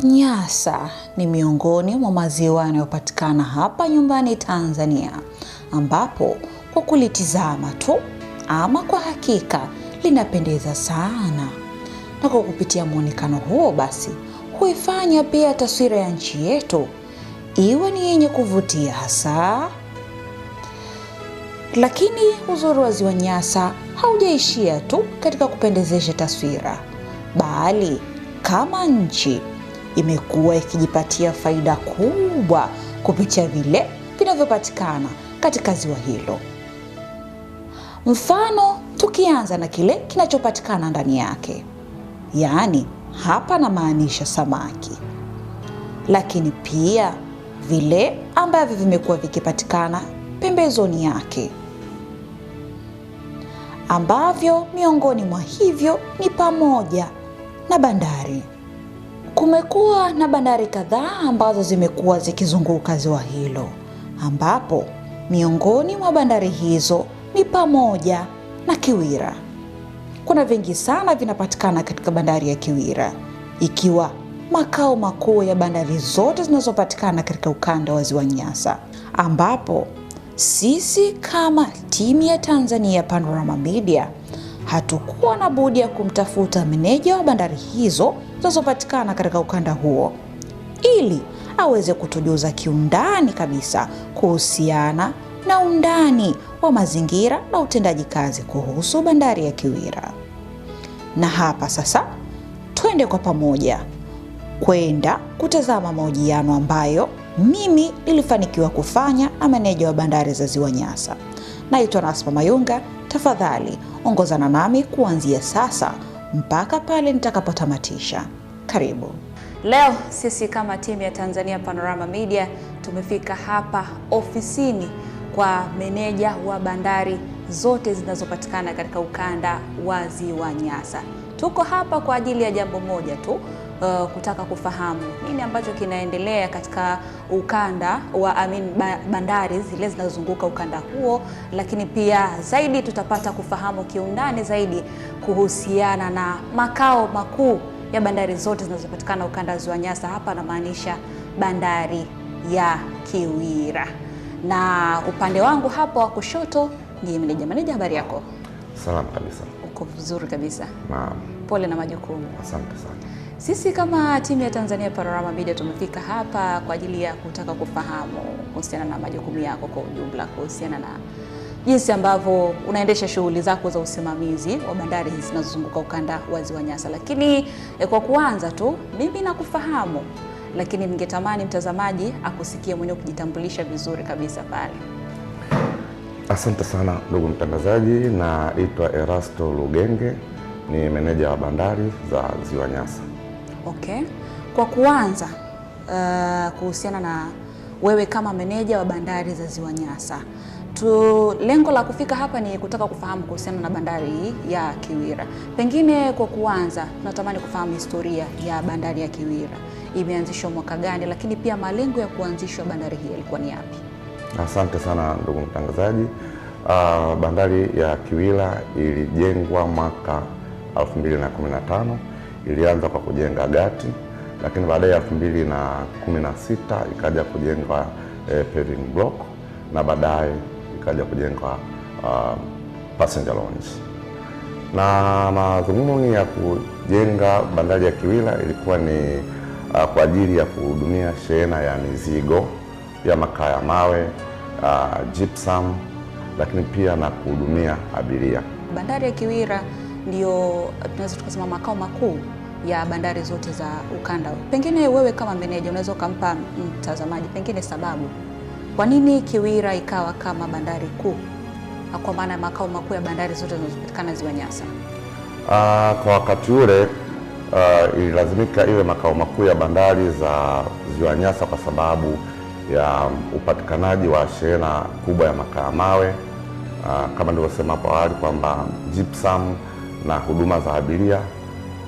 Nyasa ni miongoni mwa maziwa yanayopatikana hapa nyumbani Tanzania, ambapo kwa kulitizama tu ama kwa hakika linapendeza sana, na kwa kupitia muonekano huo basi huifanya pia taswira ya nchi yetu iwe ni yenye kuvutia hasa. Lakini uzuri wa ziwa Nyasa haujaishia tu katika kupendezesha taswira, bali kama nchi imekuwa ikijipatia faida kubwa kupitia vile vinavyopatikana katika ziwa hilo. Mfano, tukianza na kile kinachopatikana ndani yake, yaani hapa namaanisha samaki, lakini pia vile ambavyo vimekuwa vikipatikana pembezoni yake, ambavyo miongoni mwa hivyo ni pamoja na bandari. Kumekuwa na bandari kadhaa ambazo zimekuwa zikizunguka ziwa hilo, ambapo miongoni mwa bandari hizo ni pamoja na Kiwira. Kuna vingi sana vinapatikana katika bandari ya Kiwira, ikiwa makao makuu ya bandari zote zinazopatikana katika ukanda wa ziwa Nyasa, ambapo sisi kama timu ya Tanzania Panorama Media hatukuwa na budi ya kumtafuta meneja wa bandari hizo zinazopatikana katika ukanda huo, ili aweze kutujuza kiundani kabisa kuhusiana na undani wa mazingira na utendaji kazi kuhusu bandari ya Kiwira. Na hapa sasa twende kwa pamoja kwenda kutazama mahojiano ambayo mimi nilifanikiwa kufanya na meneja wa bandari za ziwa Nyasa. Naitwa Nasma Mayunga. Tafadhali ongozana nami kuanzia sasa mpaka pale nitakapotamatisha. Karibu. Leo sisi kama timu ya Tanzania Panorama Media tumefika hapa ofisini kwa meneja wa bandari zote zinazopatikana katika ukanda wa ziwa Nyasa. Tuko hapa kwa ajili ya jambo moja tu, kutaka kufahamu nini ambacho kinaendelea katika ukanda wa bandari zile zinazozunguka ukanda huo, lakini pia zaidi tutapata kufahamu kiundani zaidi kuhusiana na makao makuu ya bandari zote zinazopatikana ukanda wa ziwa Nyasa. Hapa namaanisha bandari ya Kiwira. Na upande wangu hapo wa kushoto ni meneja. Meneja, habari yako? Salama kabisa. Uko vizuri kabisa? Naam. Pole na majukumu. Asante sana. Sisi kama timu ya Tanzania Panorama Media tumefika hapa kwa ajili ya kutaka kufahamu kuhusiana na majukumu yako kwa ujumla, kuhusiana na jinsi ambavyo unaendesha shughuli zako za usimamizi wa bandari hizi zinazozunguka ukanda wa ziwa Nyasa. Lakini kwa kuanza tu, mimi nakufahamu, lakini ningetamani mtazamaji akusikie mwenyewe kujitambulisha vizuri kabisa pale. Asante sana ndugu mtangazaji, naitwa Erasto Lugenge, ni meneja wa bandari za ziwa Nyasa. Okay. Kwa kuanza, kuhusiana na wewe kama meneja wa bandari za ziwa Nyasa, lengo la kufika hapa ni kutaka kufahamu kuhusiana na bandari ya Kiwira. Pengine kwa kuanza, tunatamani kufahamu historia ya bandari ya Kiwira. Imeanzishwa mwaka gani, lakini pia malengo ya kuanzishwa bandari hii yalikuwa ni yapi? Asante sana ndugu mtangazaji. Bandari ya Kiwira ilijengwa mwaka 2015. Ilianza kwa kujenga gati, lakini baadaye 2016 ikaja kujengwa paving block, na baadaye ikaja kujengwa passenger lounge. Na madhumuni ya kujenga bandari ya Kiwira ilikuwa ni kwa ajili ya kuhudumia shehena ya mizigo ya makaa ya mawe, gypsum, lakini pia na kuhudumia abiria. Bandari ya Kiwira ndio tunaweza tukasema makao makuu ya bandari zote za ukanda. Pengine wewe kama meneja unaweza kumpa mtazamaji pengine sababu kwa nini Kiwira ikawa kama bandari kuu, kwa maana makao makuu ya bandari zote zinazopatikana ziwa Nyasa? Kwa wakati ule ililazimika iwe makao makuu ya bandari za ziwa Nyasa kwa sababu ya upatikanaji wa shehena kubwa ya makaa ya mawe, kama nilivyosema hapo awali kwamba gypsum na huduma za abiria,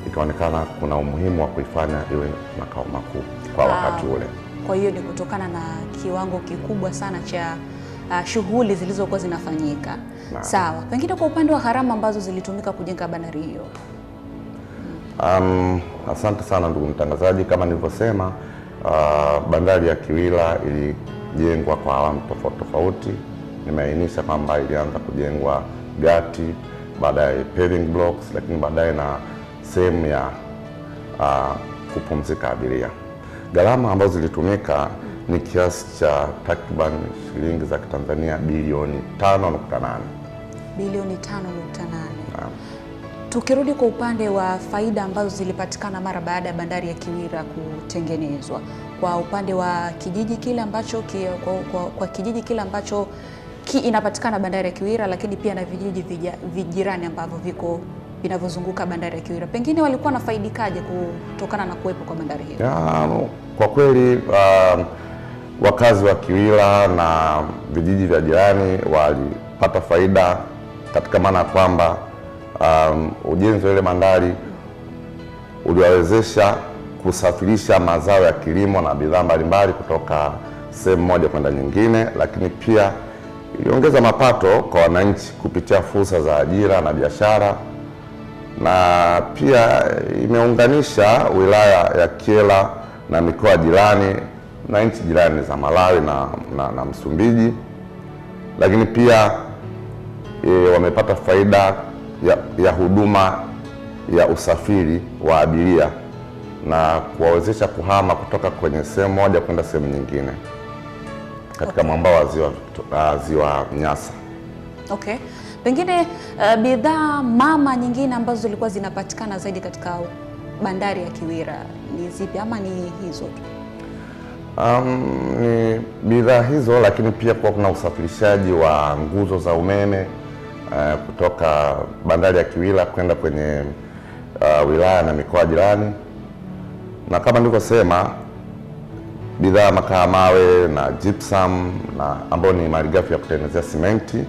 ikaonekana kuna umuhimu wa kuifanya iwe makao makuu kwa wakati ule. Kwa hiyo ni kutokana na kiwango kikubwa sana cha shughuli zilizokuwa zinafanyika. Sawa. Pengine kwa upande wa gharama ambazo zilitumika kujenga bandari hiyo? Asante sana ndugu mtangazaji. Kama nilivyosema, bandari ya Kiwila ilijengwa kwa awamu tofauti tofauti. Nimeainisha kwamba ilianza kujengwa gati, baadaye paving blocks, lakini baadaye na sehemu ya kupumzika abiria. Gharama ambazo zilitumika ni kiasi cha takriban shilingi za Kitanzania bilioni 5.8. Bilioni 5.8. Tukirudi kwa upande wa faida ambazo zilipatikana mara baada ya bandari ya Kiwila kutengenezwa, kwa upande wa kijiji kile ambacho kwa kijiji kile ambacho inapatikana bandari ya Kiwila, lakini pia na vijiji vijirani ambavyo viko vinavyozunguka bandari ya Kiwila, pengine walikuwa nafaidikaje kutokana na kuwepo kwa bandari hiyo? Kwa kweli wakazi wa Kiwila na vijiji vya jirani walipata faida katika maana ya kwamba ujenzi wa ile bandari uliwawezesha kusafirisha mazao ya kilimo na bidhaa mbalimbali kutoka sehemu moja kwenda nyingine, lakini pia iliongeza mapato kwa wananchi kupitia fursa za ajira na biashara, na pia imeunganisha wilaya ya Kyela na mikoa jirani na nchi jirani za Malawi na Msumbiji, lakini pia wamepata faida ya huduma ya usafiri wa abiria na kuwawezesha kuhama kutoka kwenye sehemu moja kwenda sehemu nyingine katika mwambao wa ziwa Nyasa. Okay. Pengine bidhaa mama nyingine ambazo zilikuwa zinapatikana zaidi katika bandari ya Kiwila ni zipi, ama ni hizo tu? Ni bidhaa hizo, lakini pia kwa kuna usafirishaji wa nguzo za umeme kutoka bandari ya Kiwila kwenda kwenye wilaya na mikoa jirani, na kama nilivyosema, bidhaa makaa mawe na gypsum na ambao ni malighafi ya kutengenezea simenti.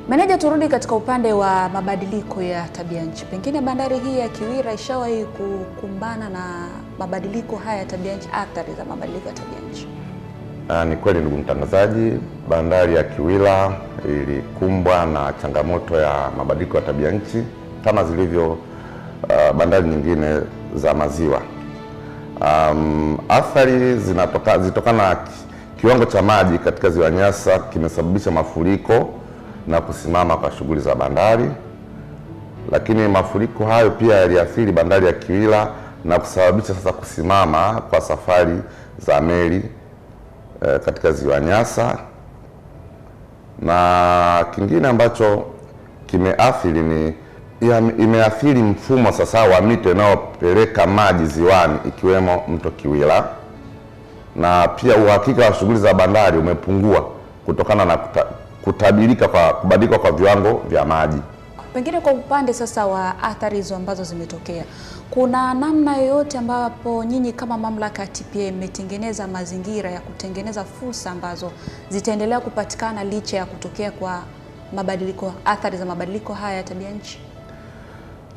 Meneja, turudi katika upande wa mabadiliko ya tabia nchi. Pengine bandari hii ya Kiwila ishawahi kukumbana na mabadiliko haya ya tabia nchi, athari za mabadiliko ya tabia nchi? Ni kweli ndugu mtangazaji, bandari ya Kiwila ilikumbwa na changamoto ya mabadiliko ya tabia nchi kama zilivyo bandari nyingine za maziwa. Athari zitokana na kiwango cha maji katika ziwa Nyasa kimesababisha mafuriko na kusimama kwa shughuli za bandari, lakini mafuriko hayo pia yaliathiri bandari ya Kiwila na kusababisha sasa kusimama kwa safari za meli katika ziwa Nyasa. Na kingine ambacho kimeathiri imeathiri mfumo sasa wa mito inayopeleka maji ziwani ikiwemo mto Kiwila, na pia uhakika wa shughuli za bandari umepungua kutokana na kubadilika kwa viwango vya maji. Pengine kwa upande sasa wa athari hizo ambazo zimetokea, kuna namna yoyote ambapo nyinyi kama mamlaka ya TPA imetengeneza mazingira ya kutengeneza fursa ambazo zitaendelea kupatikana licha ya kutokea kwa athari za mabadiliko haya ya tabia nchi?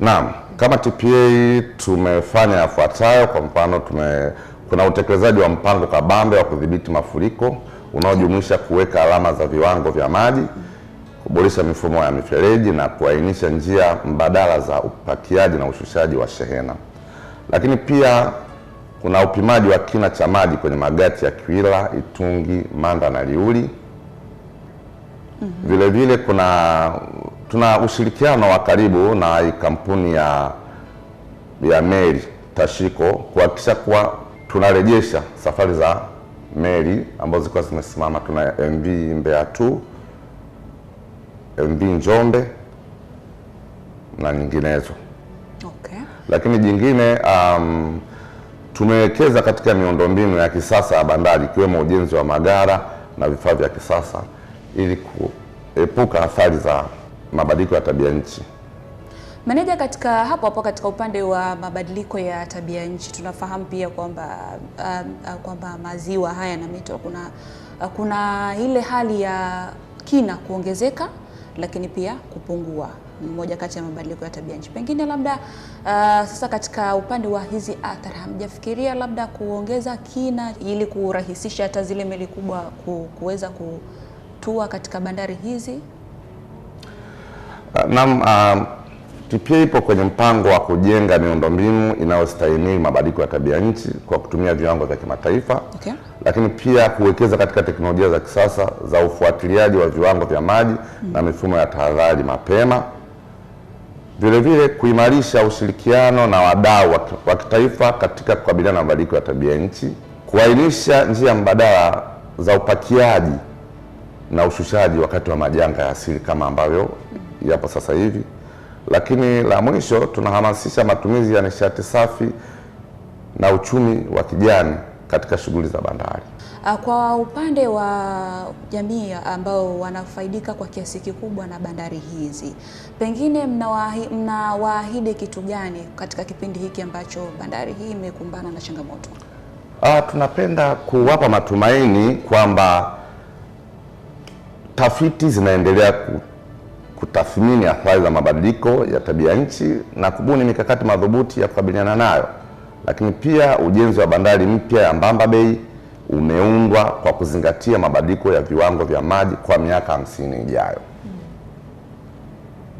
Naam, kama TPA tumefanya yafuatayo. Kwa mfano, kuna utekelezaji wa mpango kabambe wa kudhibiti mafuriko unaojumuisha kuweka alama za viwango vya maji, kuboresha mifumo ya mifereji na kuainisha njia mbadala za upakiaji na ushushaji wa shehena. Lakini pia kuna upimaji wa kina cha maji kwenye magati ya Kiwila, Itungi, Manda na Liuli. Vile vile tuna ushirikiano wa karibu na kampuni ya meli Tashiko kuhakikisha kuwa tunarejesha safari za meli ambazo zilikuwa zimesimama. Tuna MV Mbeya 2, MV Njombe na nyinginezo. Okay. Lakini jingine tumewekeza katika miundombinu ya kisasa ya bandari ikiwemo ujenzi wa magara na vifaa vya kisasa ili kuepuka athari za mabadiliko ya tabia nchi. Meneja, hapo katika upande wa mabadiliko ya tabia nchi tunafahamu pia kwamba maziwa haya na mito kuna ile hali ya kina kuongezeka lakini pia kupungua, ni moja kati ya mabadiliko ya tabia nchi. Pengine labda sasa katika upande wa hizi athari hamjafikiria labda kuongeza kina ili kurahisisha hata zile meli kubwa kuweza kutua katika bandari hizi? Naam, TPA ipo kwenye mpango wa kujenga miundombinu inayostahimili mabadiliko ya tabia nchi kwa kutumia viwango vya kimataifa. Okay. Lakini pia kuwekeza katika teknolojia za kisasa za ufuatiliaji wa viwango vya maji na mifumo ya tahadhari mapema. Vile vile kuimarisha ushirikiano na wadau wa kitaifa katika kukabiliana na mabadiliko ya tabia nchi, kuainisha njia mbadala za upakiaji na ushushaji wakati wa majanga ya asili kama ambavyo yapo sasa hivi. Lakini la mwisho, tunahamasisha matumizi ya nishati safi na uchumi wa kijani katika shughuli za bandari. Kwa upande wa jamii ambao wanafaidika kwa kiasi kikubwa na bandari hizi, pengine mnawaahidi kitu gani katika kipindi hiki ambacho bandari hii imekumbana na changamoto? Tunapenda kuwapa matumaini kwamba tafiti zinaendelea kutathmini athari za mabadiliko ya tabia nchi na kubuni mikakati madhubuti ya kukabiliana nayo. Lakini pia ujenzi wa bandari mpya ya Mbamba Bay umeundwa kwa kuzingatia mabadiliko ya viwango vya maji kwa miaka 50 ijayo.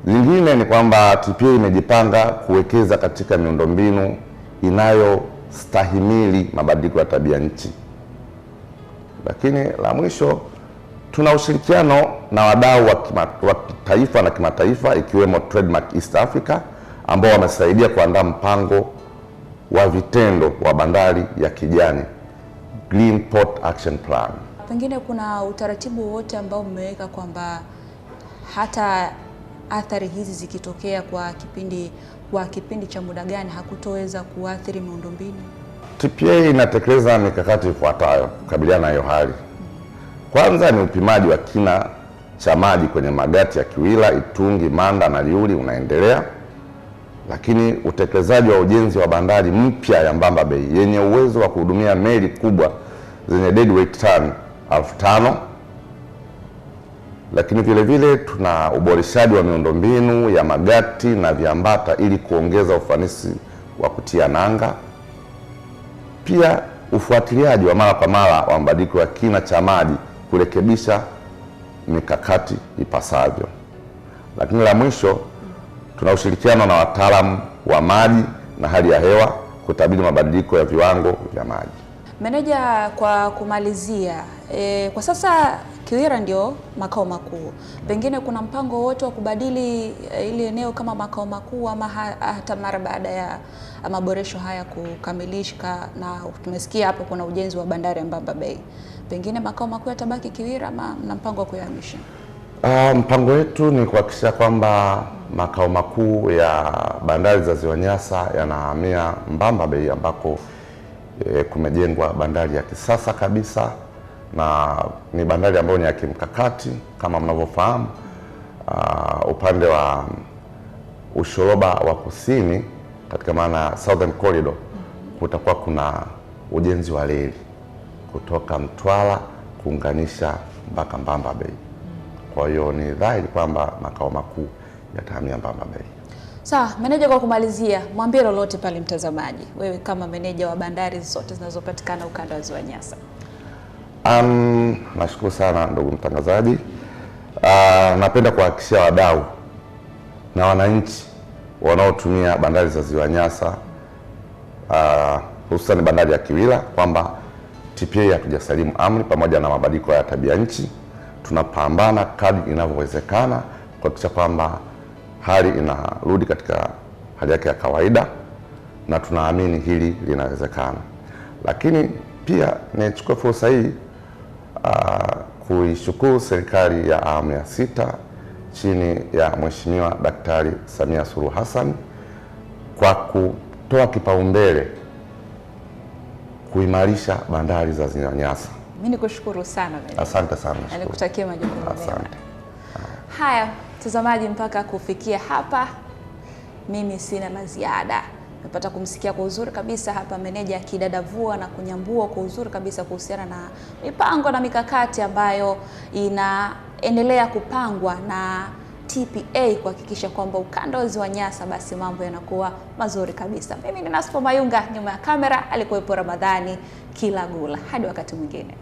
Lingine ni kwamba TPA imejipanga kuwekeza katika miundombinu inayostahimili mabadiliko ya tabia nchi. Lakini la mwisho, tuna ushirikiano na wadau wa kitaifa na kimataifa ikiwemo Trademark East Africa ambao wamesaidia kuandaa mpango wa vitendo wa bandari ya kijani, Green Port Action Plan. Pengine kuna utaratibu wote ambao mmeweka kwamba hata athari hizi zikitokea kwa kipindi cha muda gani hakutoweza kuathiri miundombinu? TPA inatekeleza mikakati ifuatayo kukabiliana na hiyo hali. Kwanza ni upimaji wa kina cha maji kwenye magati ya Kiwila, Itungi, Manda na Liuli unaendelea. Lakini utekelezaji wa ujenzi wa bandari mpya ya Mbamba Bay yenye uwezo wa kuhudumia meli kubwa zenye deadweight ton 5,000. Lakini vile vile tuna uboreshaji wa miundombinu ya magati na viambata ili kuongeza ufanisi wa kutia nanga. Pia ufuatiliaji wa mara kwa mara wa mabadiliko ya kina cha maji kurekebisha mikakati ipasavyo. Lakini la mwisho, tuna ushirikiano na wataalamu wa maji na hali ya hewa kutabiri mabadiliko ya viwango vya maji. Meneja, kwa kumalizia, kwa sasa Kiwira ndio makao makuu. Pengine kuna mpango wote wa kubadili ili eneo kama makao makuu ama hata mara baada ya maboresho haya kukamilika, na tumesikia hapo kuna ujenzi wa bandari ya Mbamba Bay, pengine makao makuu yatabaki Kiwira ama mna mpango wa kuyahamisha? Mpango wetu ni kuhakikisha kwamba makao makuu ya bandari za Ziwa Nyasa yanahamia Mbamba Bay ambako kumejengwa bandari ya kisasa kabisa, na ni bandari ambayo ni ya kimkakati kama mnavyofahamu. Upande wa ushoroba wa kusini katika maana Southern Corridor kutakuwa kuna ujenzi wa reli kutoka Mtwara kuunganisha mpaka Mbamba Bay. Kwa hiyo ni dhahiri kwamba makao makuu yatahamia Mbamba Bay. Sawa, meneja, kwa kumalizia, mwambie lolote pale mtazamaji, wewe kama meneja wa bandari zote zinazopatikana ukanda wa Ziwa Nyasa. Nashukuru sana ndugu mtangazaji. Napenda kuhakikishia wadau na wananchi wanaotumia bandari za Ziwa Nyasa, hususan bandari ya Kiwila, kwamba TPA hatujasalimu amri. Pamoja na mabadiliko ya tabia nchi, tunapambana kadri inavyowezekana kuhakikisha kwamba hali inarudi katika hali yake ya kawaida, na tunaamini hili linawezekana. Lakini pia nichukue fursa hii kuishukuru serikali ya awamu ya 6 chini ya Mheshimiwa Daktari Samia Suluhu Hassan kwa kutoa kipaumbele kuimarisha bandari za Ziwa Nyasa. Mimi nikushukuru sana. Asante sana. Nikutakia majukumu mema. Haya, mtazamaji, mpaka kufikia hapa mimi sina la ziada. Nimepata kumsikia kwa uzuri kabisa hapa meneja akidadavua na kunyambua kwa uzuri kabisa kuhusiana na mipango na mikakati ambayo inaendelea kupangwa na TPA kuhakikisha kwamba ukanda wa Ziwa Nyasa basi mambo yanakuwa mazuri kabisa. Mimi ni Naspo Mayunga, nyuma ya kamera alikuwepo Ramadhani Kilagula. Hadi wakati mwingine.